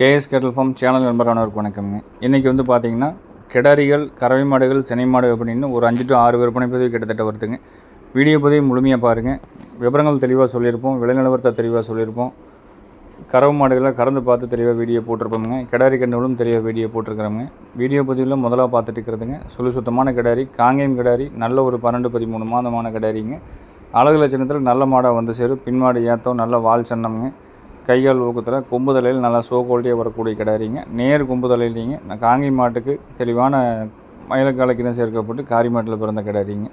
KS கேட்டல் form channel நண்பரானவருக்கு வணக்கம்ங்க. இன்றைக்கி வந்து பார்த்திங்கன்னா கிடாரிகள், கறவை மாடுகள், சினை மாடு அப்படின்னு ஒரு 5 to 6 விற்பனை பதிவு கிட்டத்தட்ட வருதுங்க. வீடியோ பதிவு முழுமையாக பாருங்கள். விவரங்கள் தெளிவாக சொல்லியிருப்போம், விலை நிலவரத்தை தெளிவாக சொல்லியிருப்போம். கறவை மாடுகளை கறந்து பார்த்து தெளிவாக வீடியோ போட்டிருப்போங்க. கிடாரி கண்ணுகளும் தெளிவாக வீடியோ போட்டிருக்கிறோங்க. வீடியோ பதிவில் முதலாக பார்த்துட்டு இருக்கிறதுங்க சுத்தமான கிடாரி, காங்கேயம் கிடாரி, நல்ல ஒரு 12-13 மாதமான கிடாரிங்க. அழகு லட்சணத்தில் நல்ல மாடாக வந்து சேரும். பின்மாடு ஏத்தம், நல்ல வால் சன்னம்ங்க. கைகால் ஊக்கத்தில் கொம்பு தலையில் நல்லா சோ குவாலிட்டியாக வரக்கூடிய கிடாரிங்க. நேர் கொம்பு தலையிலிங்க. காங்கை மாட்டுக்கு தெளிவான மயிலக்காலைக்கு தான் சேர்க்கப்பட்டு காரி மாட்டில் பிறந்த கிடாரிங்க.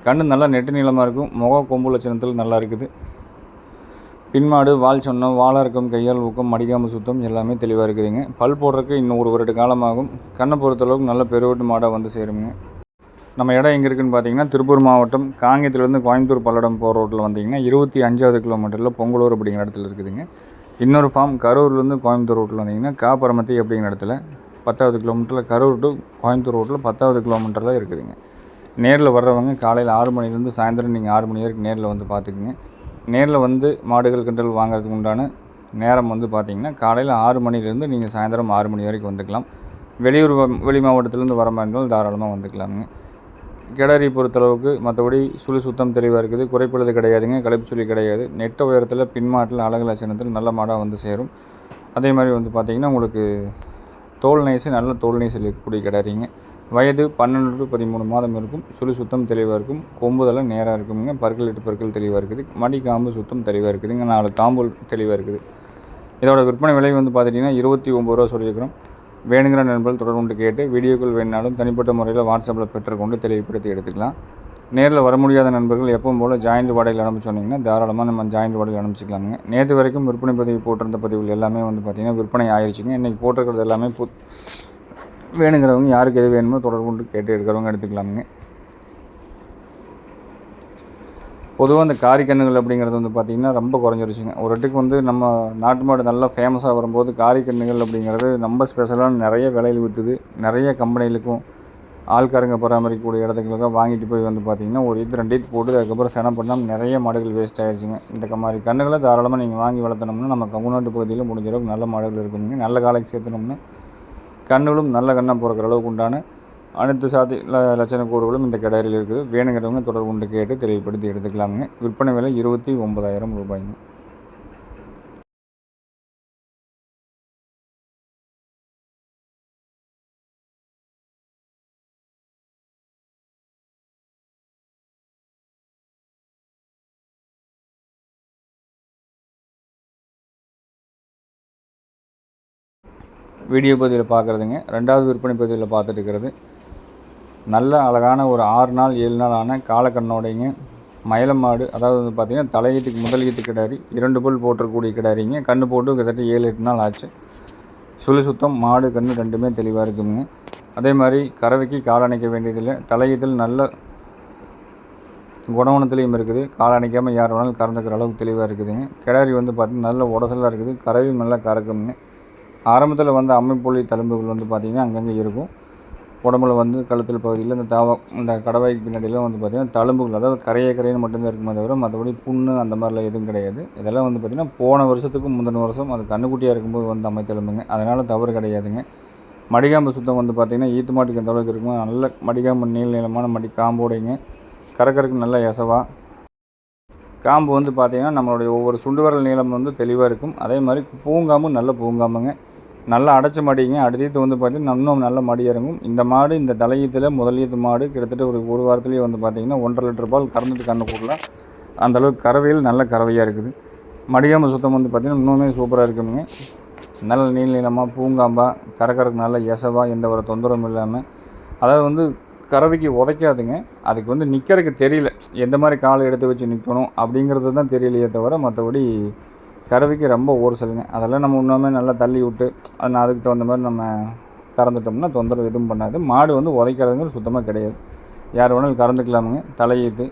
கண்ணு நல்லா நெட்டு நீளமாக இருக்கும். முக கொம்பு லட்சணத்தில் நல்லா இருக்குது. பின்மாடு, வால் சொன்னம், வாழார்க்கம், கையால் ஊக்கம், மடிக்காம்பு சுத்தம் எல்லாமே தெளிவாக இருக்குதுங்க. பல் போடுறதுக்கு இன்னும் 1 வருட காலமாகும். கண்ணை பொறுத்தளவுக்கு நல்ல பெருவட்டு மாடாக வந்து சேருங்க. நம்ம இடம் எங்கே இருக்குதுன்னு பார்த்தீங்கன்னா திருப்பூர் மாவட்டம் காங்கேயத்துலேருந்து கோயம்புத்தூர் பல்லடம் போகிற ரோட்டில் வந்தீங்கன்னா 25வது கிலோமீட்டரில் பொங்கலூர் அப்படிங்கிற இடத்துல இருக்குதுங்க. இன்னொரு ஃபார்ம் கரூர்லேருந்து கோயம்புத்தூர் ரோட்டில் வந்தீங்கன்னா காப்பரமத்தி அப்படிங்கிற இடத்துல 10வது கிலோமீட்டரில், கரூர் டு கோயம்புத்தூர் ரோட்டில் 10வது கிலோமீட்டரில் இருக்குதுங்க. நேரில் வர்றவங்க காலையில் 6 மணிலேருந்து சாயந்தரம் நீங்கள் 6 மணி வரைக்கும் நேரில் வந்து பார்த்துக்குங்க. நேரில் வந்து மாடுகள் கன்றுகள் வாங்குறதுக்கு உண்டான நேரம் வந்து பார்த்திங்கன்னா காலையில் 6 மணிலேருந்து நீங்கள் சாயந்தரம் 6 மணி வரைக்கும் வந்துக்கலாம். வெளி மாவட்டத்திலேருந்து வர மாதிரி இருந்தாலும் தாராளமாக வந்துக்கலாமுங்க. கிடாரி பொறுத்தளவுக்கு மற்றபடி சுத்தம் தெளிவாக இருக்குது. குறைப்பழுது கிடையாதுங்க, களைப்பு சொல்லி கிடையாது. நெட்ட உயரத்தில் பின்மாட்டில் அழகு லட்சணத்தில் நல்ல மாடாக வந்து சேரும். அதே மாதிரி வந்து பார்த்திங்கன்னா உங்களுக்கு தோல் நைஸு, நல்ல தோல் நைஸ் இருக்கக்கூடிய கிடாரிங்க. வயது 12 to 13 மாதம் இருக்கும். சுத்தம் தெளிவாக இருக்கும். கொம்புதெல்லாம் நேராக இருக்குங்க. பற்கள் 8 பற்கள் தெளிவாக இருக்குது. மடி காம்பு சுத்தம் தெளிவாக இருக்குதுங்க. 4 காம்பு தெளிவாக இருக்குது. இதோட விற்பனை விலை வந்து பார்த்திங்கன்னா 29 ரூபா சொல்லியிருக்கிறோம். வேணுங்கிற நண்பர்கள் தொடர்பு கொண்டு கேட்டு வீடியோக்கள் வேணாலும் தனிப்பட்ட முறையில் வாட்ஸ்அப்பில் பெற்றுக்கொண்டு தெளிவுபடுத்தி எடுத்துக்கலாம். நேரில் வர முடியாத நண்பர்கள் எப்பவும் போல் ஜாயிண்ட் வாடகையில் அனுப்பிச்சு சொன்னிங்கன்னா தாராளமாக நம்ம ஜாயிண்ட் வாடகையில் அனுப்பிச்சிக்கலாமுங்க. நேற்று வரைக்கும் விற்பனை பதிவு போட்டிருந்த பதிவுகள் எல்லாமே வந்து பார்த்திங்கன்னா விற்பனை ஆயிடுச்சுங்க. இன்றைக்கி போட்டிருக்கிறது எல்லாமே வேணுங்கிறவங்க யாருக்கு எது வேணுமோ தொடர்பு கொண்டு கேட்டு எடுக்கிறவங்க எடுத்துக்கலாமுங்க. பொதுவாக அந்த காரி கண்ணுகள் அப்படிங்கிறது வந்து பார்த்திங்கன்னா ரொம்ப குறைஞ்சிருச்சுங்க. ஒரு இடத்துக்கு வந்து நம்ம நாட்டு மாடு நல்லா ஃபேமஸாக வரும்போது காரி கண்ணுகள் அப்படிங்கிறது ரொம்ப ஸ்பெஷலான நிறைய விலையில் விற்றுது. நிறைய கம்பெனிகளுக்கும் ஆள்காரங்க பராமரிக்கக்கூடிய இடத்துங்களுக்கும் வாங்கிட்டு போய் வந்து பார்த்திங்கன்னா ஒரு 2 போட்டு அதுக்கப்புறம் செனம் பண்ணாமல் நிறைய மாடுகள் வேஸ்ட் ஆகிடுச்சுங்க. இந்த மாதிரி கண்ணுகளை தாராளமாக நீங்கள் வாங்கி வளர்த்தனோம்னா நம்ம கங்குநாட்டு பகுதியில் முடிஞ்ச அளவுக்கு நல்ல மாடுகள் இருக்குங்க. நல்ல காலைக்கு சேர்த்தனோம்னா கண்ணுகளும் நல்ல கண்ணாக பிறக்கிற அளவுக்கு உண்டான அனைத்து லட்சண கூறுகளும் இந்த கிடாரியில் இருக்குது. வேணுங்கிறவங்க தொடர்பு கொண்டு கேட்டு தெளிவுபடுத்தி எடுத்துக்கலாமுங்க. விற்பனை விலை 29,000 ரூபாய்ங்க. வீடியோ பதிவில் பார்க்குறதுங்க. 2வது விற்பனை பதிவில் பார்த்துட்டு இருக்கிறது நல்ல அழகான ஒரு 6 நாள் 7 நாள் ஆன காலக்கண்ணோடைங்க மயிலம் மாடு. அதாவது வந்து பார்த்திங்கன்னா தலையீட்டுக்கு முதல் ஈட்டு கிடாரி, 2 பல் போட்டிருக்கக்கூடிய கிடாரிங்க. கன்று போட்டு கிட்டத்தட்ட 7-8 நாள் ஆச்சு. சுத்தம் மாடு கன்று ரெண்டுமே தெளிவாக இருக்குங்க. அதே மாதிரி கறவைக்கு கால் அணைக்க வேண்டியதில்லை. தலையீட்டில் நல்ல குணவனத்துலேயும் இருக்குது. கால் அணைக்காமல் யார் வேணாலும் கறந்துக்கிற அளவுக்கு தெளிவாக இருக்குதுங்க. கிடாரி வந்து பார்த்திங்கன்னா நல்ல உடசலாக இருக்குது. கறவையும் நல்லா கறக்குங்க. ஆரம்பத்தில் வந்து அம்மைப்புள்ளி தழும்புகள் வந்து பார்த்திங்கன்னா அங்கங்கே இருக்கும். உடம்புல வந்து கழுத்தில் பகுதியில் இந்த கடவாய்க்கு பின்னாடிலாம் வந்து பார்த்திங்கன்னா தழும்புகள், அதாவது கரையை மட்டும்தான் இருக்குமே தவிர மற்றபடி புண்ணு அந்த மாதிரிலாம் எதுவும் கிடையாது. இதெல்லாம் வந்து பார்த்திங்கன்னா போன வருஷத்துக்கும் முந்தின வருஷம் அது கண்ணுக்குட்டியாக இருக்கும்போது வந்து அம்மை தழும்புங்க. அதனால் தவறு கிடையாதுங்க. மடிகாம்பு சுத்தம் வந்து பார்த்திங்கன்னா ஈத்து மாட்டுக்கு எந்த அளவுக்கு இருக்குமோ நல்ல மடிகாம்பு நீளமான மடி காம்போடைங்க. கறக்கறக்கு நல்ல எசவா காம்பு வந்து பார்த்திங்கன்னா நம்மளுடைய ஒவ்வொரு சுண்டு விரல் நீளம் வந்து தெளிவாக இருக்கும். அதே மாதிரி பூங்காம்பு நல்ல பூங்காம்புங்க. நல்லா அடைச்ச மாடிங்க. அடுத்தது வந்து பார்த்திங்கன்னா இன்னும் நல்ல மடி இறங்கும். இந்த மாடு இந்த தலையீத்தில் முதலீத்து மாடு கிட்டத்தட்ட ஒரு வாரத்துலேயே வந்து பார்த்திங்கன்னா 1.5 லிட்டர் பால் கறந்துட்டு கண்ணு போடலாம். அந்தளவுக்கு கறவையில் நல்ல கறவையாக இருக்குது. மடிகாம்பு சுத்தம் வந்து பார்த்திங்கன்னா இன்னுமே சூப்பராக இருக்குங்க. நல்ல நீளமாக பூங்காம்பாக கறக்கறக்கு நல்ல எசவாக எந்த ஒரு தொந்தரவும் இல்லாமல், அதாவது வந்து கறவைக்கு உதைக்காதுங்க. அதுக்கு வந்து நிற்கிறதுக்கு தெரியல, எந்த மாதிரி காலை எடுத்து வச்சு நிற்கணும் அப்படிங்கிறது தான் தெரியலையே தவிர மற்றபடி கறவைக்கு ரொம்ப ஓர்சலுங்க. அதெல்லாம் நம்ம இன்னுமே நல்லா தள்ளி விட்டு அதுக்கு தகுந்த மாதிரி நம்ம கறந்துட்டோம்னா தொந்தரவு எதுவும் பண்ணாது. மாடு வந்து உதைக்கிறதுங்கிறது சுத்தமாக கிடையாது. யார் வேணாலும் கறந்துக்கலாமுங்க. தலையீத்து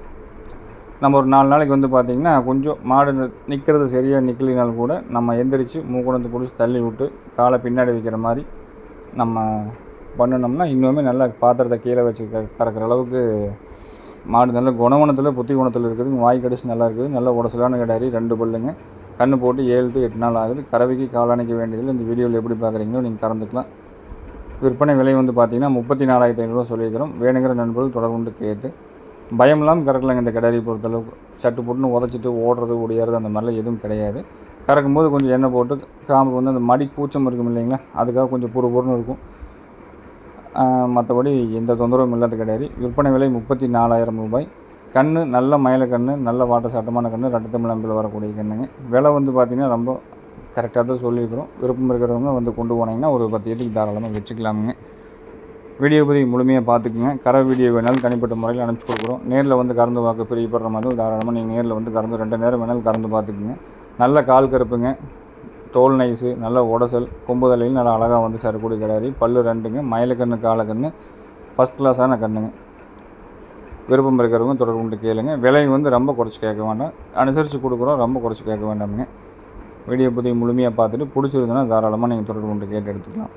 நம்ம ஒரு 4 நாளைக்கு வந்து பார்த்திங்கன்னா கொஞ்சம் மாடு நிற்கிறது சரியாக நிற்கலினாலும் கூட நம்ம எந்திரிச்சு மூக்குணத்தை பிடிச்சி தள்ளி விட்டு காலை பின்னாடி வைக்கிற மாதிரி நம்ம பண்ணினோம்னா இன்னுமே நல்லா பாத்திரத்தை கீழே வச்சு கறக்கிற அளவுக்கு மாடு நல்ல குணத்தில் புத்தி குணத்தில் இருக்குது. வாய் கடிச்சு நல்லா இருக்குது. நல்ல உடசலான கிடாரி, 2 பல்லுங்க. கன்று போட்டு 7 to 8 நாள் ஆகுது. கறவைக்கு கால் அணைக்க வேண்டியதில்லை. இந்த வீடியோவில் எப்படி பார்க்குறீங்களோ நீங்கள் கறந்துக்கலாம். விற்பனை விலை வந்து பார்த்தீங்கன்னா 34,500 சொல்லியிருக்கிறோம். வேணுங்கிற நண்பர்கள் தொடர்பு கொண்டு கேட்டு பயம் இல்லாமல் கறக்கலாங்க. இந்த கிடாரி பொறுத்தளவுக்கு சட்டு போட்டுன்னு உதச்சிட்டு ஓடுறது ஒடியாறது அந்த மாதிரிலாம் எதுவும் கிடையாது. கறக்கும்போது கொஞ்சம் எண்ணெய் போட்டு காம்பு வந்து அந்த மடி கூச்சம் இருக்கும் இல்லைங்களா, அதுக்காக கொஞ்சம் பொறுன்னு இருக்கும். மற்றபடி எந்த தொந்தரவும் இல்லாத கிடாரி. விற்பனை விலை 34,000 ரூபாய். கன்று நல்ல மயில கன்று, நல்ல வாட்ட சாட்டமான கன்று, ரெட்டத்தமிழ் அம்பில் வரக்கூடிய கன்றுங்க. விலை வந்து பார்த்திங்கன்னா ரொம்ப கரெக்டாக தான் சொல்லியிருக்கிறோம். விருப்பம் இருக்கிறவங்க வந்து கொண்டு போனீங்கன்னா ஒரு 10 ஏட்டுக்கு தாராளமாக வச்சுக்கலாமுங்க. வீடியோ பற்றி முழுமையாக பார்த்துக்குங்க. கரை வீடியோ வேணாலும் தனிப்பட்ட முறையில் அனுப்பிச்சி கொடுக்குறோம். நேரில் வந்து கறந்து பார்க்க பிரியப்படுற மாதிரி தாராளமாக நீங்கள் நேரில் வந்து கறந்து 2 நேரம் வேணாலும் கறந்து பார்த்துக்குங்க. நல்ல கால் கருப்புங்க, தோல் நைஸு, நல்ல உடசல், கொம்பு தலையில் நல்லா அழகாக வந்து சரக்கூடிய கிடாரி. பல்லு 2ங்க, மயிலக்கன்று காலக்கன்று, ஃபஸ்ட் கிளாஸான கன்றுங்க. விருப்பம் இருக்கிறவங்க தொடர்பு கொண்டு கேளுங்க. விலை வந்து ரொம்ப குறைச்சி கேட்க வேண்டாம், அனுசரித்து கொடுக்குறோம், ரொம்ப குறைச்சி கேட்க வேண்டாமுங்க. வீடியோ பற்றி முழுமையாக பார்த்துட்டு பிடிச்சிருந்ததுன்னா தாராளமாக நீங்கள் தொடர்பு கொண்டு கேட்டு எடுத்துக்கலாம்.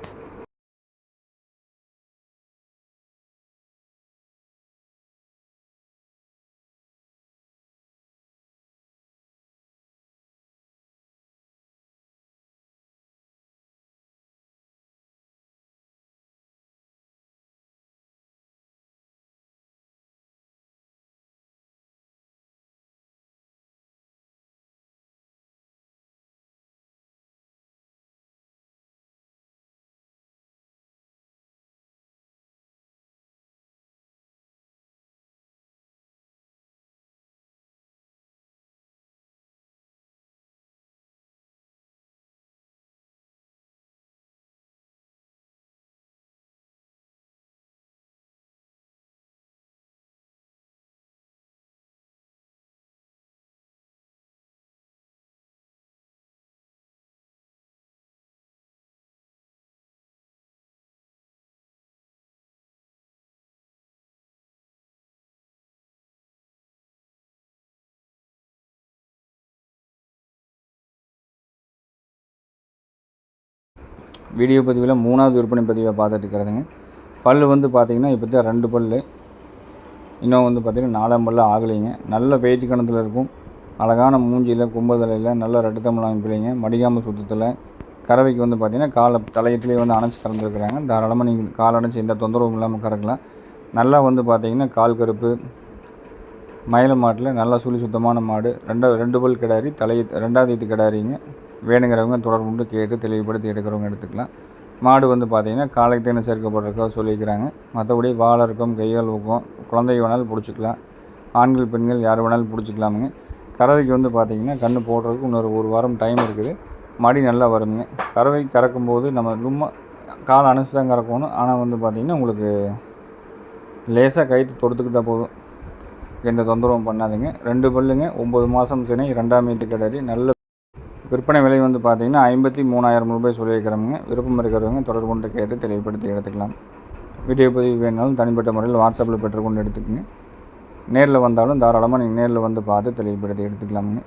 வீடியோ பதிவில் 3வது விற்பனை பதிவை பார்த்துட்டு இருக்கிறதுங்க. பல் வந்து பார்த்திங்கன்னா இப்போ தான் 2 பல், இன்னும் வந்து பார்த்திங்கன்னா 4ஆம் பல் ஆகலைங்க. நல்ல வெயிட் கணத்தில் இருக்கும். அழகான மூஞ்சியில், கும்பதலையில், நல்ல ரெட்டத்தமிழ் அமைப்பிலைங்க, மடிகாமல் சுத்தத்தில். கறவைக்கு வந்து பார்த்திங்கன்னா தலையீட்டிலே வந்து அணைச்சி கறந்துருக்குறாங்க. தாராளமாக நீங்கள் கால் அணைச்சி எந்த தொந்தரவும் இல்லாமல் கறக்கலாம். நல்லா வந்து பார்த்திங்கன்னா கால் கருப்பு, மயில மாட்டில் நல்லா சுழி சுத்தமான மாடு. 2 பல் கிடாரி, 2வது ஈத்து கிடாரிங்க. வேணுங்கிறவங்க தொடர்பு கொண்டு கேட்டு தெளிவுபடுத்தி எடுக்கிறவங்க எடுத்துக்கலாம். மாடு வந்து பார்த்திங்கன்னா காலை தேனை சேர்க்கப்படுறதுக்காக சொல்லியிருக்கிறாங்க. மற்றபடி வாழை இருக்கும், கைகால் ஊக்கம், குழந்தை வேணாலும் பிடிச்சிக்கலாம். ஆண்கள் பெண்கள் யார் வேணாலும் பிடிச்சிக்கலாமுங்க. கறவைக்கு வந்து பார்த்திங்கன்னா கன்று போடுறதுக்கு இன்னொரு 1 வாரம் டைம் இருக்குது. மடி நல்லா வருங்க. கறவை கறக்கும்போது நம்ம ரொம்ப கால் அணைச்சி தான் கறக்கணும். ஆனால் வந்து பார்த்திங்கன்னா உங்களுக்கு லேசாக கைத்து தொடுத்துக்கிட்டால் போதும், எந்த தொந்தரவும் பண்ணாதுங்க. 2 பல்லுங்க, 9 மாதம் சினை, 2ஆம் ஈத்து கிடாரி. நல்ல விற்பனை விலை வந்து பார்த்திங்கன்னா 53,000 ரூபாய் சொல்லியிருக்கிறவங்க. விருப்பம் இருக்கிறவங்க தொடர்பு கொண்டு கேட்டு தெளிவுபடுத்தி எடுத்துக்கலாம். வீடியோ பதிவு வேணாலும் தனிப்பட்ட முறையில் வாட்ஸ்அப்பில் பெற்றுக்கொண்டு எடுத்துக்கோங்க. நேரில் வந்தாலும் தாராளமாக நீங்கள் நேரில் வந்து பார்த்து தெளிவுபடுத்தி எடுத்துக்கலாமுங்க.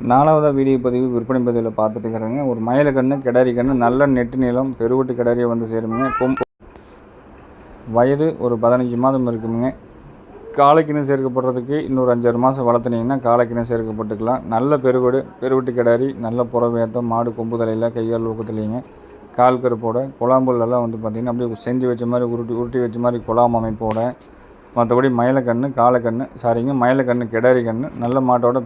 4வதாக வீடியோ பதிவு விற்பனை பதிவில் பார்த்துட்டு இருக்கிறேங்க. ஒரு மயில கன்று கிடாரி கன்று நல்ல நெட்டு நீளம் பெருவட்டு கிடாரியை வந்து சேருமுங்க. வயது ஒரு 15 மாதம் இருக்குமுங்க. காளைக்கிணை சேர்க்கப்படுறதுக்கு இன்னொரு 5-6 மாதம் வளர்த்துனீங்கன்னா காளைக்கிணை சேர்க்கப்பட்டுக்கலாம். நல்ல பெருவட்டு கிடாரி, நல்ல புறவேத்தம், மாடு கொம்பு தலையில் கையால் ஊக்கத்துலேங்க, கால் கருப்போட குழாம்புலெல்லாம் வந்து பார்த்திங்கன்னா அப்படியே செஞ்சு வச்ச மாதிரி உருட்டி வச்ச மாதிரி குழாம் அமைப்போட. மற்றபடி மயிலக்கன்று மயிலக்கன்று கிடாரி கன்று நல்ல மாட்டோட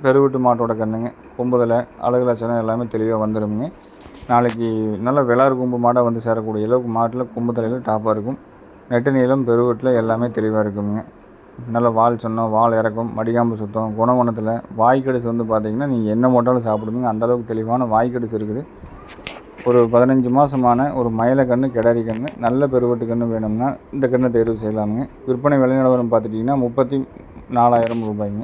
பெருவட்டு மாட்டோட கன்றுங்க. கொம்புதலை அழகு லட்சணம் எல்லாமே தெளிவாக வந்துடுங்க. நாளைக்கு நல்ல விளாறு கொம்பு மாடாக வந்து சேரக்கூடிய அளவுக்கு மாட்டில் கொம்பு தலையில் டாப்பாக இருக்கும். நெட்டு நீளம் பெருவட்டில் எல்லாமே தெளிவாக இருக்குங்க. நல்ல வால் சொன்னோம், வால் இறக்கும், மடிகாம்பு சுத்தம், குணவனத்தில் வாய்க்கடிசு வந்து பார்த்திங்கன்னா நீங்கள் என்ன போட்டாலும் சாப்பிடுவீங்க. அந்தளவுக்கு தெளிவான வாய்க்கடிசு இருக்குது. ஒரு 15 மாதமான ஒரு மயிலக்கன்று கிடாரி கன்று நல்ல பெருவட்டு கன்று வேணும்னா இந்த கன்று தேர்வு செய்யலாமுங்க. விற்பனை விலை நிலவரம் பார்த்துட்டிங்கன்னா 34,000 ரூபாய்ங்க.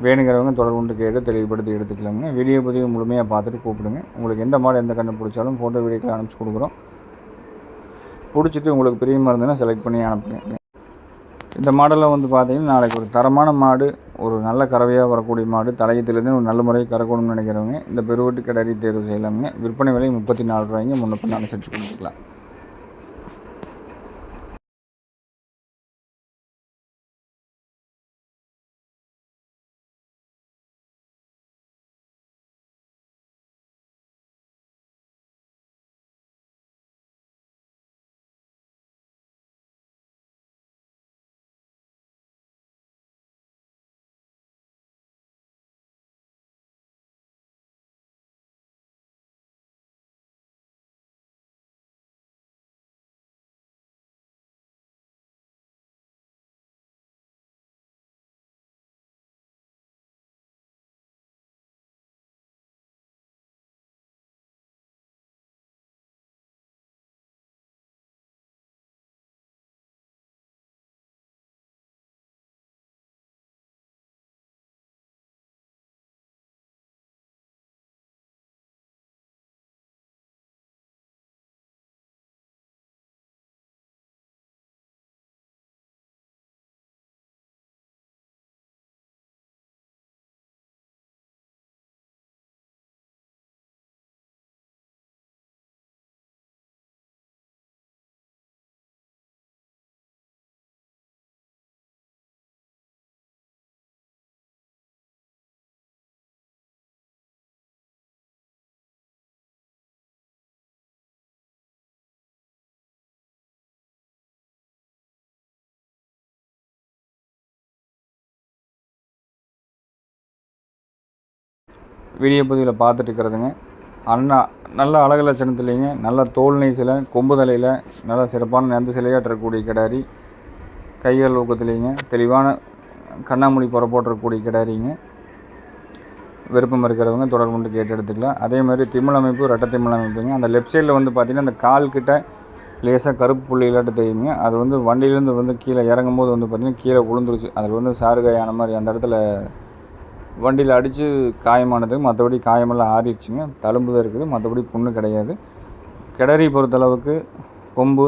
வேணுங்கிறவங்க தொடர்பு கொண்டு கேட்டு தெளிவுபடுத்தி எடுத்துக்கலாமுங்க. வீடியோ பதிவு முழுமையாக பார்த்துட்டு கூப்பிடுங்க. உங்களுக்கு எந்த மாடு எந்த கன்று பிடிச்சாலும் ஃபோட்டோ வீடியோக்களை அனுப்பிச்சி கொடுக்குறோம். பிடிச்சிட்டு உங்களுக்கு பிரியமாக இருந்ததுன்னா செலக்ட் பண்ணி அனுப்புங்க. இந்த மாடலில் வந்து பார்த்திங்கன்னா நாளைக்கு ஒரு தரமான மாடு, ஒரு நல்ல கறவையாக வரக்கூடிய மாடு, தலையத்திலேருந்து ஒரு நல்ல முறையை கறக்கணும்னு நினைக்கிறவங்க இந்த பெருவட்டு கிடாரி தேர்வு செய்யலாமுங்க. விற்பனை விலை 34 ரூபாய்ங்க. முன்னப்பின் அனுசரித்து கொடுத்துக்கலாம். வீடியோ பதிவில் பார்த்துட்டு இருக்கிறதுங்க. நல்ல அழகு லட்சணத்துலேங்க, நல்ல தோல் நெய்சில், கொம்பு தலையில் நல்ல சிறப்பான நெந்து சிலையாற்றக்கூடிய கிடாரி, கைகள் ஊக்கத்துலேங்க, தெளிவான கண்ணாமொழி புறப்போட்டக்கூடிய கிடாரிங்க. விருப்பம் இருக்கிறவங்க தொடர்பு கொண்டு கேட்டு எடுத்துக்கலாம். அதே மாதிரி திமிழ் அமைப்பு, ரெட்டை திமிழ் அமைப்புங்க. அந்த லெஃப்ட் சைடில் வந்து பார்த்திங்கன்னா அந்த கால் கிட்ட லேசாக கருப்பு புள்ளிகளாட்டு தெரியுங்க. அது வந்து வண்டியிலேருந்து வந்து கீழே இறங்கும் போது வந்து பார்த்திங்கன்னா கீழே விழுந்துருச்சு. அதில் வந்து சாறுகாயான மாதிரி அந்த இடத்துல வண்டியில் அடித்து காயமானது. மற்றபடி காயமெல்லாம் ஆறிடுச்சுங்க. தழும்பு தான் இருக்குது, மற்றபடி புண்ணு கிடையாது. கிடாரி பொறுத்தளவுக்கு கொம்பு,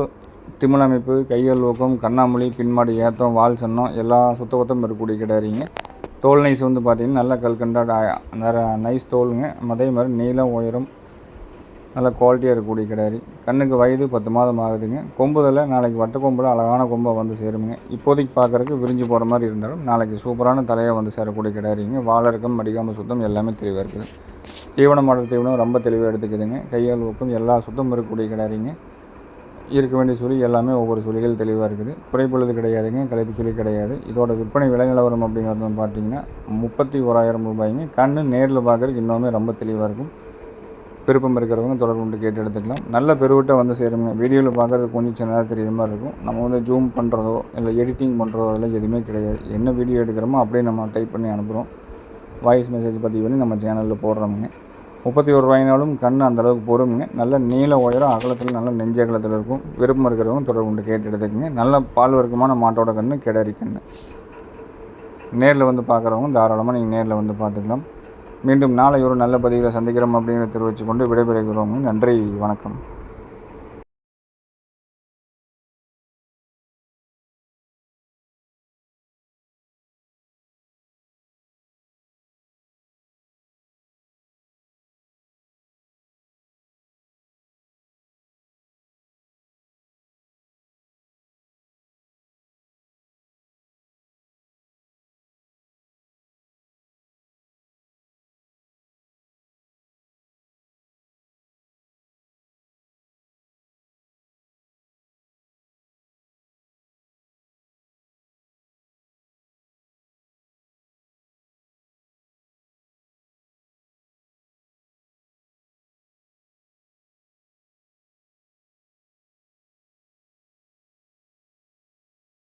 திமிழ் அமைப்பு, கைகள் ஊக்கம், கண்ணாமொழி, பின்மாடி ஏத்தம், வால் சன்னம் எல்லா சுத்தபத்தம் இருக்கக்கூடிய கிடாரிங்க. தோல் நைஸ் வந்து பார்த்திங்கன்னா நல்லா கல்கண்டா நைஸ் தோலுங்க. அதே மாதிரி நீளம், உயரம் நல்ல குவாலிட்டியாக இருக்கக்கூடிய கிடாரி. கண்ணுக்கு வயது 10 மாதம் ஆகுதுங்க. கொம்புதில் நாளைக்கு வட்ட கொம்பில் அழகான கொம்பாக வந்து சேருங்க. இப்போதைக்கு பார்க்குறதுக்கு விரிஞ்சு போகிற மாதிரி இருந்தாலும் நாளைக்கு சூப்பரான தலையாக வந்து சேரக்கூடிய கிடாரிங்க. வாழறக்கம், மடிக்காமல் சுத்தம் எல்லாமே தெளிவாக இருக்குது. தீவனம் மாடல் தீவனம் ரொம்ப தெளிவாக எடுத்துக்குதுங்க. கையால் ஊக்கம் எல்லா சுத்தம் இருக்கக்கூடிய கிடாரிங்க. இருக்க வேண்டிய சுழி எல்லாமே ஒவ்வொரு சுழிகள் தெளிவாக இருக்குது. குறைப்பொழுது கிடையாதுங்க, களைப்பு சுழி கிடையாது. இதோட விற்பனை விலை நிலவரம் அப்படிங்கிறது பார்த்தீங்கன்னா 31,000 ரூபாய்ங்க. கண்ணு நேரில் பார்க்குறதுக்கு இன்னுமே ரொம்ப தெளிவாக இருக்கும். விருப்பம் இருக்கிறவங்க தொடர்பு கொண்டு கேட்டு எடுத்துக்கலாம். நல்ல பெருவிட்ட வந்து சேருங்க. வீடியோவில் பார்க்குறதுக்கு கொஞ்சம் சின்னதாக தெரியுற மாதிரி இருக்கும். நம்ம வந்து ஜூம் பண்ணுறதோ இல்லை எடிட்டிங் பண்ணுறதோ அதெல்லாம் எதுவுமே கிடையாது. என்ன வீடியோ எடுக்கிறோமோ அப்படியே நம்ம டைப் பண்ணி அனுப்புகிறோம். வாய்ஸ் மெசேஜ் பதிவு பண்ணி நம்ம சேனலில் போடுறோமுங்க. 31 ரூபாயினாலும் கண் அந்தளவுக்கு பொறுமுங்க. நல்ல நீள உயரம் அகலத்தில் நல்ல நெஞ்ச அகலத்தில் இருக்கும். விருப்பம் இருக்கிறவங்க தொடர்பு கொண்டு கேட்டு எடுத்துக்கங்க. நல்ல பால் வர்க்கமான மாட்டோட கன்று, கிடாரி கன்று. நேரில் வந்து பார்க்குறவங்க தாராளமாக நீங்கள் நேரில் வந்து பார்த்துக்கலாம். மீண்டும் நாளை ஒரு நல்ல பதிவில் சந்திக்கிறோம் அப்படிங்கிறத தெரிவித்துக்கொண்டு விடைபெறுகிறோம். நன்றி, வணக்கம்.